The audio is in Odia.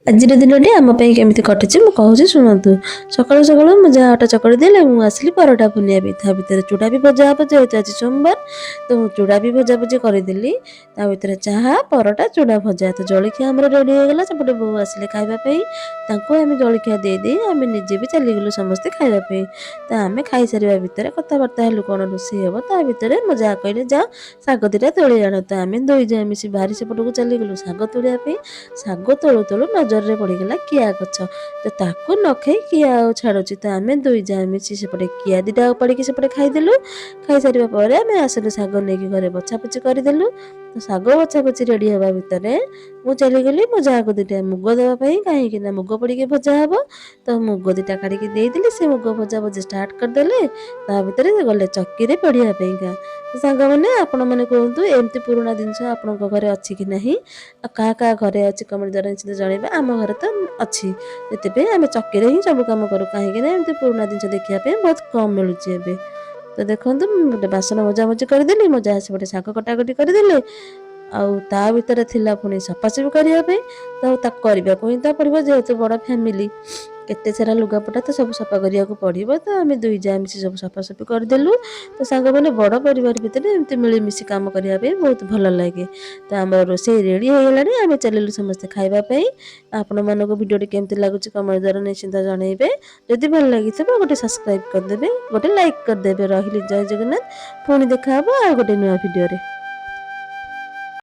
ଆଜିର ଦିନଟି ଆମ ପାଇଁ କେମିତି କଟିଛି ମୁଁ କହୁଛି ଶୁଣନ୍ତୁ। ସକାଳୁ ସକାଳୁ ମୁଁ ଯାହା ଅଟା ଚକଡ଼ି ଦେଲେ ମୁଁ ଆସିଲି ପରଟା ବନେଇବା ପାଇଁ। ତା ଭିତରେ ଚୁଡ଼ା ବି ଭଜା ହେବ, ଯେହେତୁ ଆଜି ସୋମବାର ତ ମୁଁ ଚୁଡ଼ା ବି ଭଜାଭଜି କରିଦେଲି। ତା ଭିତରେ ଚାହା, ପରଟା, ଚୁଡ଼ା ଭଜା। ତ ଜଳଖିଆ ଆମର ରେଡ଼ି ହୋଇଗଲା। ସେପଟେ ବୋଉ ଆସିଲେ ଖାଇବା ପାଇଁ, ତାଙ୍କୁ ଆମେ ଜଳଖିଆ ଦେଇଦେଇ ଆମେ ନିଜେ ବି ଚାଲିଗଲୁ ସମସ୍ତେ ଖାଇବା ପାଇଁ। ତ ଆମେ ଖାଇସାରିବା ଭିତରେ କଥାବାର୍ତ୍ତା ହେଲୁ କ'ଣ ରୋଷେଇ ହେବ। ତା ଭିତରେ ମୋ ଯାହା କହିଲେ ଯା ଶାଗ ଦିଟା ତୋଳି ଆଣ। ତ ଆମେ ଦୁଇ ଯା ମିଶି ବାହାରି ସେପଟକୁ ଚାଲିଗଲୁ ଶାଗ ତୋଳିବା ପାଇଁ। ଶାଗ ତୋଳୁ ତୋଳୁ ନଜରରେ ପଡ଼ିଗଲା କିଆ ଗଛ। ତ ତାକୁ ନ ଖାଇ କିଆ ଆଉ ଛାଡ଼ୁଛି। ତ ଆମେ ଦୁଇ ଯା ମିଶି ସେପଟେ କିଆ ଦିଟା ଉପାଡ଼ିକି ସେପଟେ ଖାଇଦେଲୁ। ଖାଇସାରିବା ପରେ ଆମେ ଆସିଲୁ ଶାଗ ନେଇକି ଘରେ ବଛାବଛି କରିଦେଲୁ। ତ ଶାଗ ବଛାବଛି ରେଡ଼ି ହେବା ଭିତରେ ମୁଁ ଚାଲିଗଲି ମୋ ଯାହାକୁ ଦିଟା ମୁଗ ଦେବା ପାଇଁ, କାହିଁକି ନା ମୁଗ ପଡ଼ିକି ଭଜା ହେବ। ତ ମୁଗ ଦିଟା କାଢ଼ିକି ଦେଇଦେଲି, ସେ ମୁଗ ଭଜା ଭଜି ଷ୍ଟାର୍ଟ କରିଦେଲେ। ତା ଭିତରେ ଗଲେ ଚକିରେ ପଢ଼ିବା ପାଇଁକା। ସାଙ୍ଗମାନେ ଆପଣମାନେ କୁହନ୍ତୁ ଏମିତି ପୁରୁଣା ଜିନିଷ ଆପଣଙ୍କ ଘରେ ଅଛି କି ନାହିଁ, ଆଉ କାହା କାହା ଘରେ ଅଛି କମେଣ୍ଟ ଦ୍ୱାରା ନିଶ୍ଚିତ ଜଣାଇବା। ଆମ ଘରେ ତ ଅଛି, ସେଥିପାଇଁ ଆମେ ଚକିରେ ହିଁ ସବୁ କାମ କରୁ, କାହିଁକି ନା ଏମିତି ପୁରୁଣା ଜିନିଷ ଦେଖିବା ପାଇଁ ବହୁତ କମ୍ ମିଳୁଛି ଏବେ। ତ ଦେଖନ୍ତୁ ମୁଁ ଗୋଟେ ବାସନ ମଜାମଜି କରିଦେଲି, ମୋ ଯାହା ସେପଟେ ଶାଗ କଟାକଟି କରିଦେଲି। ଆଉ ତା ଭିତରେ ଥିଲା ପୁଣି ସଫାସଫି କରିବା ପାଇଁ। ତ ତାକୁ କରିବାକୁ ହିଁ ତ ପଡ଼ିବ, ଯେହେତୁ ବଡ଼ ଫ୍ୟାମିଲି କେତେ ସାରା ଲୁଗାପଟା ତ ସବୁ ସଫା କରିବାକୁ ପଡ଼ିବ। ତ ଆମେ ଦୁଇ ଯା ମିଶି ସବୁ ସଫାସଫି କରିଦେଲୁ। ତ ସାଙ୍ଗମାନେ ବଡ଼ ପରିବାର ଭିତରେ ଏମିତି ମିଳିମିଶି କାମ କରିବା ପାଇଁ ବହୁତ ଭଲ ଲାଗେ। ତ ଆମର ରୋଷେଇ ରେଡ଼ି ହୋଇଗଲାଣି, ଆମେ ଚାଲିଲୁ ସମସ୍ତେ ଖାଇବା ପାଇଁ। ଆପଣମାନଙ୍କୁ ଭିଡ଼ିଓଟି କେମିତି ଲାଗୁଛି କମେଣ୍ଟ ଦ୍ୱାରା ନିଶ୍ଚିନ୍ତ ଜଣାଇବେ। ଯଦି ଭଲ ଲାଗିଥିବ ଗୋଟେ ସବସ୍କ୍ରାଇବ୍ କରିଦେବେ, ଗୋଟେ ଲାଇକ୍ କରିଦେବେ। ରହିଲି, ଜୟ ଜଗନ୍ନାଥ। ପୁଣି ଦେଖା ହେବ ଆଉ ଗୋଟେ ନୂଆ ଭିଡ଼ିଓରେ।